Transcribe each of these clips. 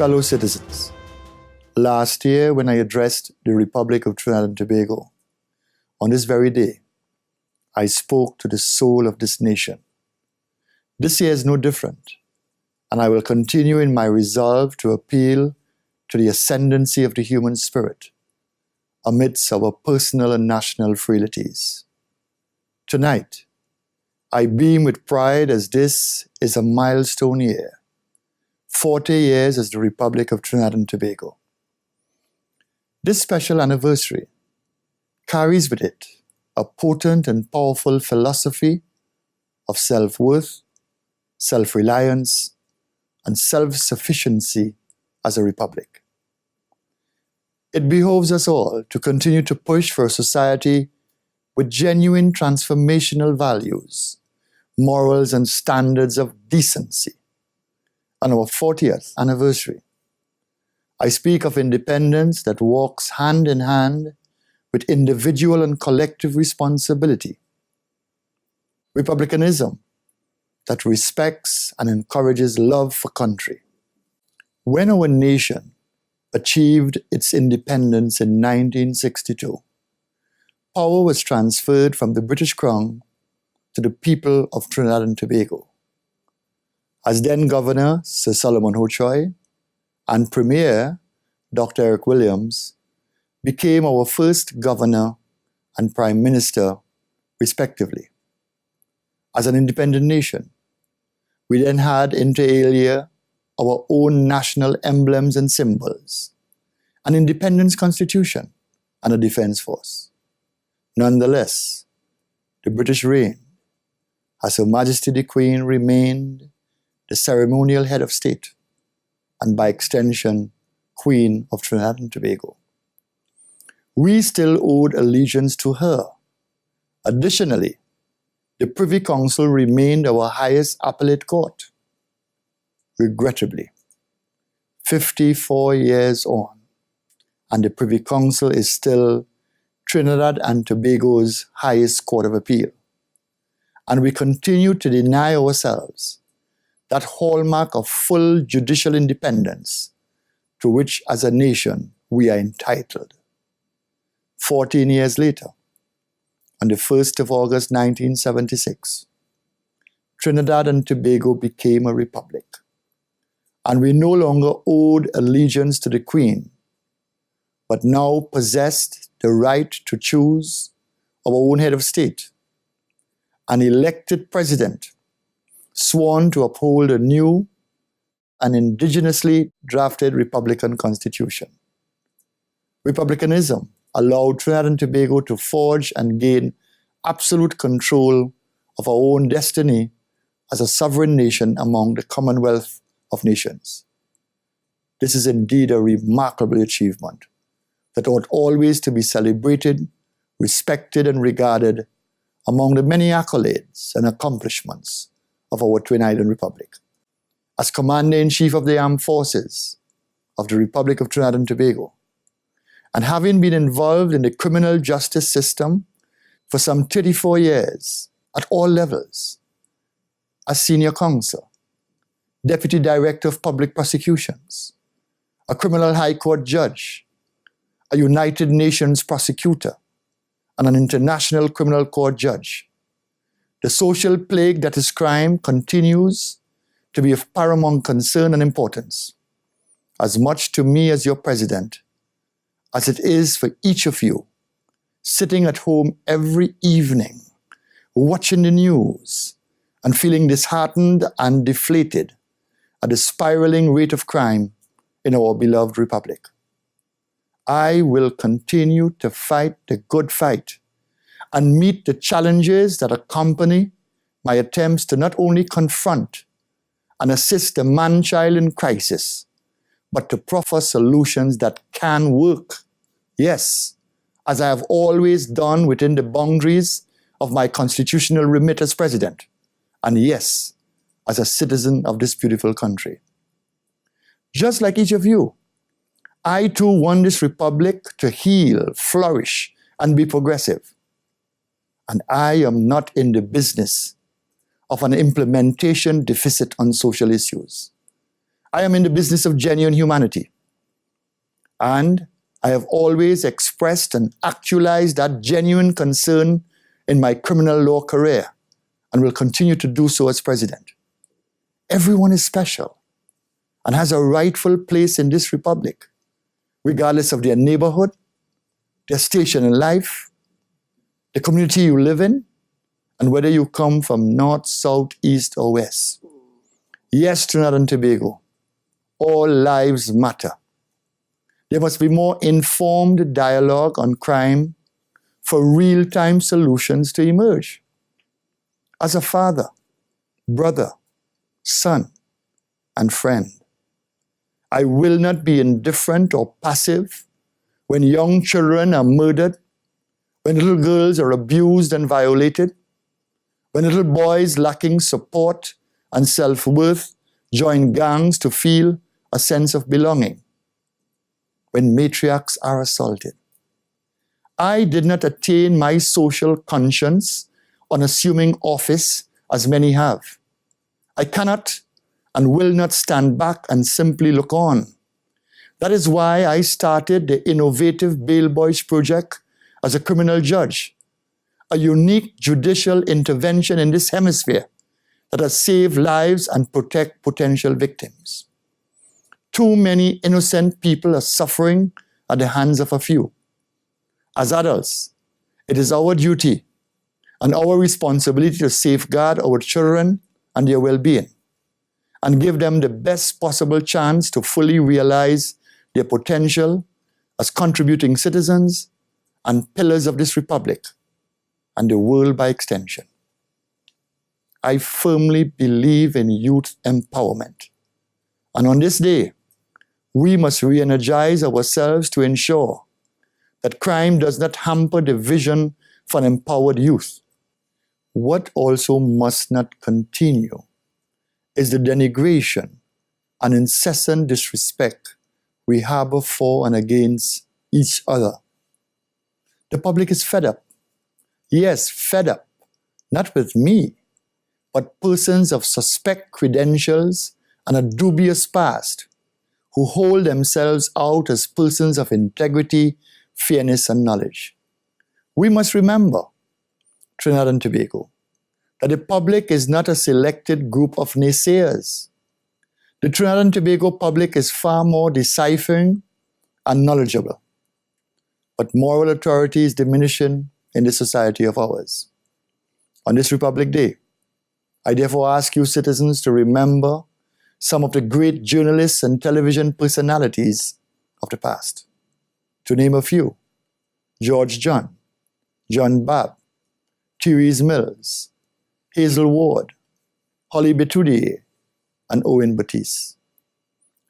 Fellow citizens, last year when I addressed the Republic of Trinidad and Tobago, on this very day, I spoke to the soul of this nation. This year is no different, and I will continue in my resolve to appeal to the ascendancy of the human spirit amidst our personal and national frailties. Tonight, I beam with pride as this is a milestone year. 40 years as the Republic of Trinidad and Tobago. This special anniversary carries with it a potent and powerful philosophy of self-worth, self-reliance, and self-sufficiency as a republic. It behoves us all to continue to push for a society with genuine transformational values, morals, and standards of decency. On our 40th anniversary, I speak of independence that walks hand in hand with individual and collective responsibility. Republicanism that respects and encourages love for country. When our nation achieved its independence in 1962, power was transferred from the British Crown to the people of Trinidad and Tobago. As then Governor Sir Solomon Hochoy and Premier Dr. Eric Williams became our first Governor and Prime Minister, respectively. As an independent nation, we then had inter alia our own national emblems and symbols, an independence constitution, and a defense force. Nonetheless, the British reigned, as Her Majesty the Queen remained the ceremonial head of state, and by extension, Queen of Trinidad and Tobago. We still owed allegiance to her. Additionally, the Privy Council remained our highest appellate court. Regrettably, 54 years on, and the Privy Council is still Trinidad and Tobago's highest court of appeal. And we continue to deny ourselves that hallmark of full judicial independence to which as a nation we are entitled. 14 years later, on the 1st of August 1976, Trinidad and Tobago became a republic, and we no longer owed allegiance to the Queen, but now possessed the right to choose our own head of state, an elected president sworn to uphold a new and indigenously drafted Republican Constitution. Republicanism allowed Trinidad and Tobago to forge and gain absolute control of our own destiny as a sovereign nation among the Commonwealth of Nations. This is indeed a remarkable achievement that ought always to be celebrated, respected, and regarded among the many accolades and accomplishments of our Twin Island Republic. As Commander-in-Chief of the Armed Forces of the Republic of Trinidad and Tobago, and having been involved in the criminal justice system for some 34 years at all levels, as Senior Counsel, Deputy Director of Public Prosecutions, a Criminal High Court Judge, a United Nations Prosecutor, and an International Criminal Court Judge, the social plague that is crime continues to be of paramount concern and importance, as much to me as your president, as it is for each of you, sitting at home every evening, watching the news, and feeling disheartened and deflated at the spiraling rate of crime in our beloved republic. I will continue to fight the good fight and meet the challenges that accompany my attempts to not only confront and assist the man-child in crisis, but to proffer solutions that can work. Yes, as I have always done within the boundaries of my constitutional remit as president, and yes, as a citizen of this beautiful country. Just like each of you, I too want this republic to heal, flourish, and be progressive. And I am not in the business of an implementation deficit on social issues. I am in the business of genuine humanity. And I have always expressed and actualized that genuine concern in my criminal law career and will continue to do so as president. Everyone is special and has a rightful place in this republic, regardless of their neighborhood, their station in life, the community you live in, and whether you come from north, south, east, or west. Yes, Trinidad and Tobago, all lives matter. There must be more informed dialogue on crime for real-time solutions to emerge. As a father, brother, son, and friend, I will not be indifferent or passive when young children are murdered, when little girls are abused and violated, when little boys lacking support and self-worth join gangs to feel a sense of belonging, when matriarchs are assaulted. I did not attain my social conscience on assuming office as many have. I cannot and will not stand back and simply look on. That is why I started the innovative Bail Boys project as a criminal judge, a unique judicial intervention in this hemisphere that has saved lives and protect potential victims. Too many innocent people are suffering at the hands of a few. As adults, it is our duty and our responsibility to safeguard our children and their well-being and give them the best possible chance to fully realize their potential as contributing citizens and pillars of this republic and the world by extension. I firmly believe in youth empowerment. And on this day, we must re-energize ourselves to ensure that crime does not hamper the vision for an empowered youth. What also must not continue is the denigration and incessant disrespect we harbor for and against each other. The public is fed up. Yes, fed up, not with me, but persons of suspect credentials and a dubious past who hold themselves out as persons of integrity, fairness, and knowledge. We must remember, Trinidad and Tobago, that the public is not a selected group of naysayers. The Trinidad and Tobago public is far more deciphering and knowledgeable. But moral authority is diminishing in this society of ours. On this Republic Day, I therefore ask you citizens to remember some of the great journalists and television personalities of the past. To name a few: George John, John Babb, Therese Mills, Hazel Ward, Holly Betudier, and Owen Batiste.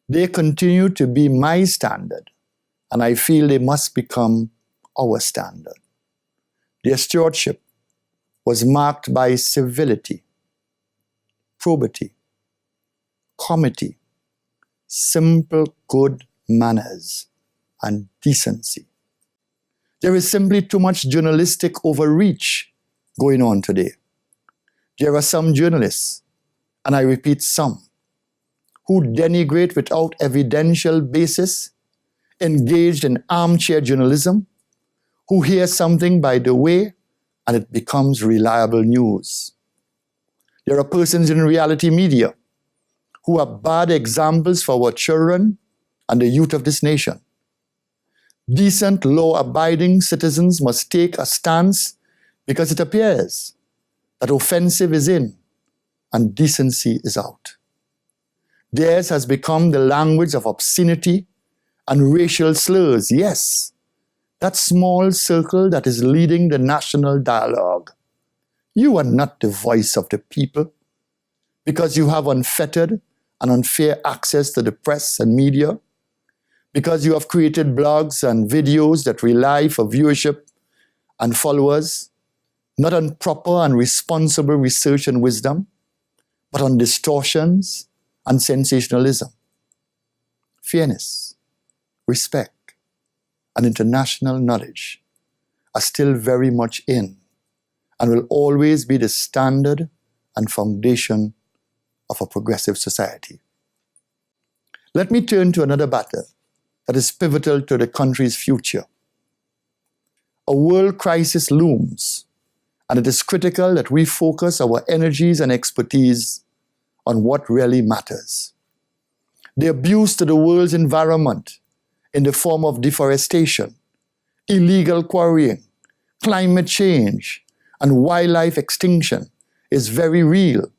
They continue to be my standard, and I feel they must become our standard. Their stewardship was marked by civility, probity, comity, simple good manners, and decency. There is simply too much journalistic overreach going on today. There are some journalists, and I repeat some, who denigrate without evidential basis, engaged in armchair journalism, who hear something by the way and it becomes reliable news. There are persons in reality media who are bad examples for our children and the youth of this nation. Decent, law-abiding citizens must take a stance because it appears that offensive is in and decency is out. Theirs has become the language of obscenity and racial slurs. Yes, that small circle that is leading the national dialogue. You are not the voice of the people because you have unfettered and unfair access to the press and media, because you have created blogs and videos that rely for viewership and followers, not on proper and responsible research and wisdom, but on distortions and sensationalism. Fairness, respect, and international knowledge are still very much in and will always be the standard and foundation of a progressive society. Let me turn to another matter that is pivotal to the country's future. A world crisis looms, and it is critical that we focus our energies and expertise on what really matters. The abuse to the world's environment in the form of deforestation, illegal quarrying, climate change, and wildlife extinction is very real,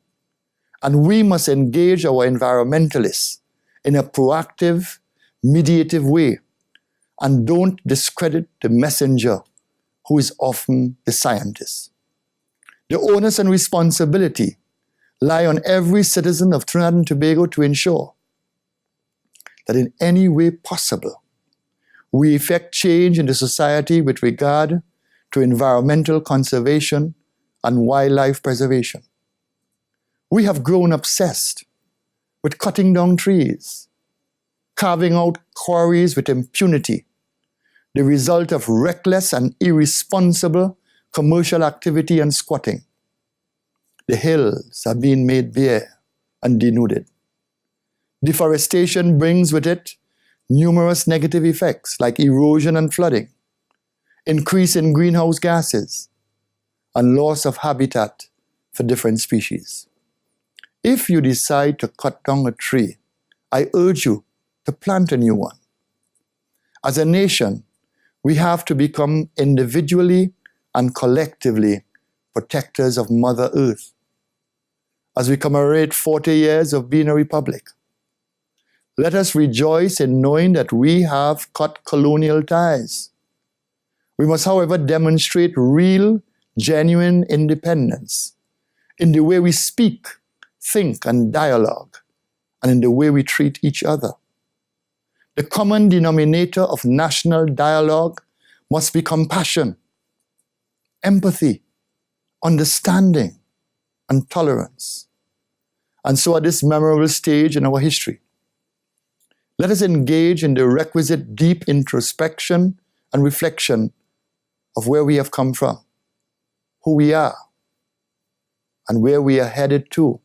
and we must engage our environmentalists in a proactive, mediative way, and don't discredit the messenger who is often the scientist. The onus and responsibility lie on every citizen of Trinidad and Tobago to ensure that in any way possible, we effect change in the society with regard to environmental conservation and wildlife preservation. We have grown obsessed with cutting down trees, carving out quarries with impunity, the result of reckless and irresponsible commercial activity and squatting. The hills are being made bare and denuded. Deforestation brings with it numerous negative effects like erosion and flooding, increase in greenhouse gases, and loss of habitat for different species. If you decide to cut down a tree, I urge you to plant a new one. As a nation, we have to become individually and collectively protectors of Mother Earth. As we commemorate 40 years of being a republic, let us rejoice in knowing that we have cut colonial ties. We must, however, demonstrate real, genuine independence in the way we speak, think, and dialogue, and in the way we treat each other. The common denominator of national dialogue must be compassion, empathy, understanding, and tolerance. And so at this memorable stage in our history, let us engage in the requisite deep introspection and reflection of where we have come from, who we are, and where we are headed to,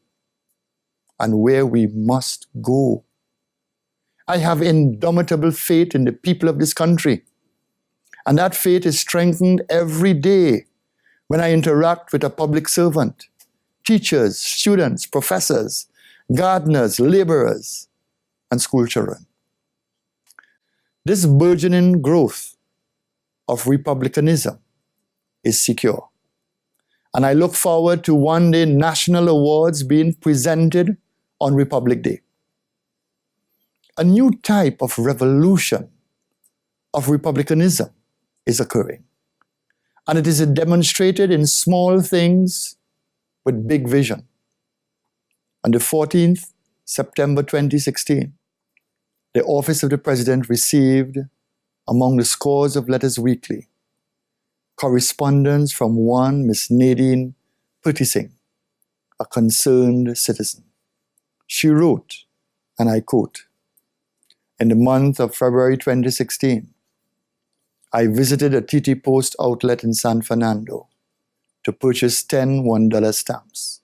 and where we must go. I have indomitable faith in the people of this country, and that faith is strengthened every day when I interact with a public servant, teachers, students, professors, gardeners, laborers, and school children. This burgeoning growth of republicanism is secure, and I look forward to one day national awards being presented on Republic Day. A new type of revolution of republicanism is occurring, and it is demonstrated in small things with big vision. On the 14th September 2016, the Office of the President received, among the scores of letters weekly, correspondence from one Miss Nadine Purtising, a concerned citizen. She wrote, and I quote, "In the month of February 2016, I visited a TT Post outlet in San Fernando to purchase 10 $1 stamps.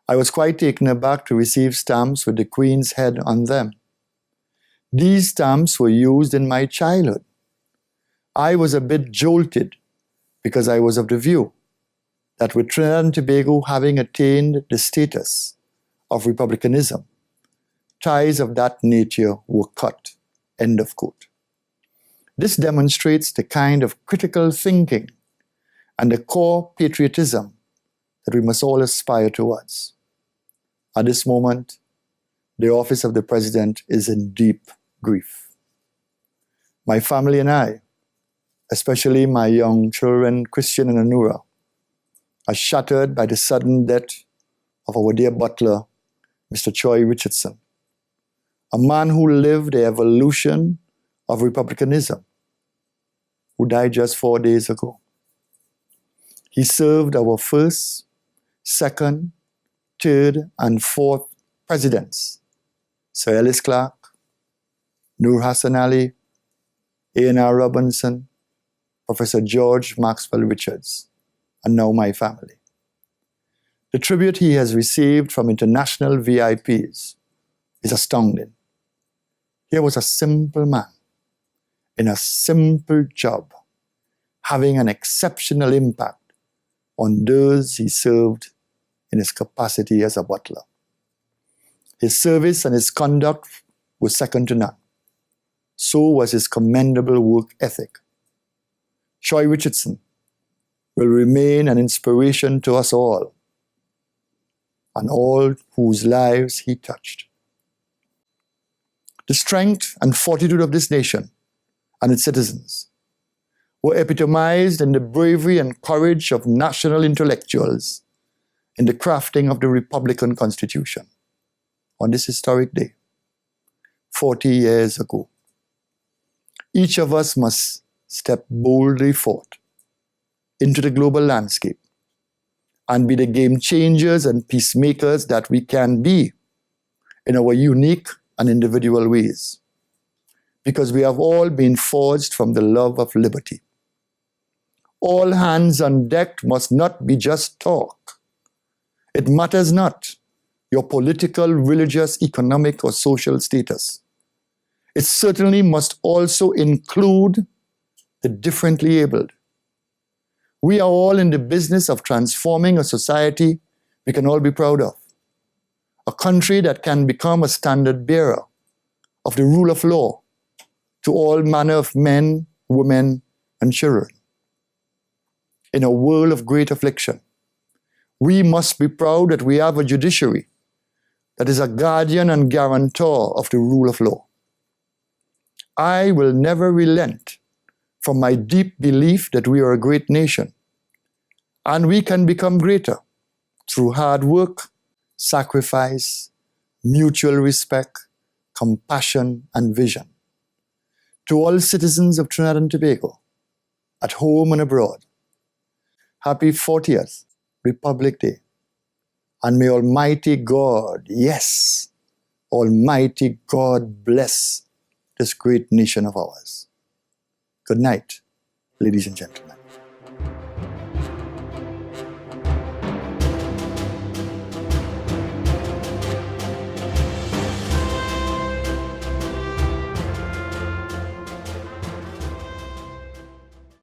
I was quite taken aback to receive stamps with the Queen's head on them. These stamps were used in my childhood. I was a bit jolted because I was of the view that with Trinidad and Tobago having attained the status of republicanism, ties of that nature were cut." End of quote. This demonstrates the kind of critical thinking and the core patriotism that we must all aspire towards. At this moment, the Office of the President is in deep grief. My family and I, especially my young children, Christian and Anura, are shattered by the sudden death of our dear butler, Mr. Choi Richardson, a man who lived the evolution of republicanism, who died just 4 days ago. He served our first, second, third, and fourth presidents, Sir Ellis Clark, Nur Hassan Ali, A.N.R. Robinson, Professor George Maxwell Richards, and now my family. The tribute he has received from international VIPs is astounding. Here was a simple man in a simple job, having an exceptional impact on those he served in his capacity as a butler. His service and his conduct were second to none. So was his commendable work ethic. Troy Richardson will remain an inspiration to us all and all whose lives he touched. The strength and fortitude of this nation and its citizens were epitomized in the bravery and courage of national intellectuals in the crafting of the Republican Constitution on this historic day, 40 years ago. Each of us must step boldly forth into the global landscape and be the game changers and peacemakers that we can be in our unique and individual ways, because we have all been forged from the love of liberty. All hands on deck must not be just talk. It matters not your political, religious, economic, or social status. It certainly must also include the differently abled. We are all in the business of transforming a society we can all be proud of. A country that can become a standard bearer of the rule of law to all manner of men, women, and children. In a world of great affliction, we must be proud that we have a judiciary that is a guardian and guarantor of the rule of law. I will never relent from my deep belief that we are a great nation, and we can become greater through hard work, sacrifice, mutual respect, compassion, and vision. To all citizens of Trinidad and Tobago, at home and abroad, happy 40th Republic Day. And may Almighty God, yes, Almighty God bless this great nation of ours. Good night, ladies and gentlemen.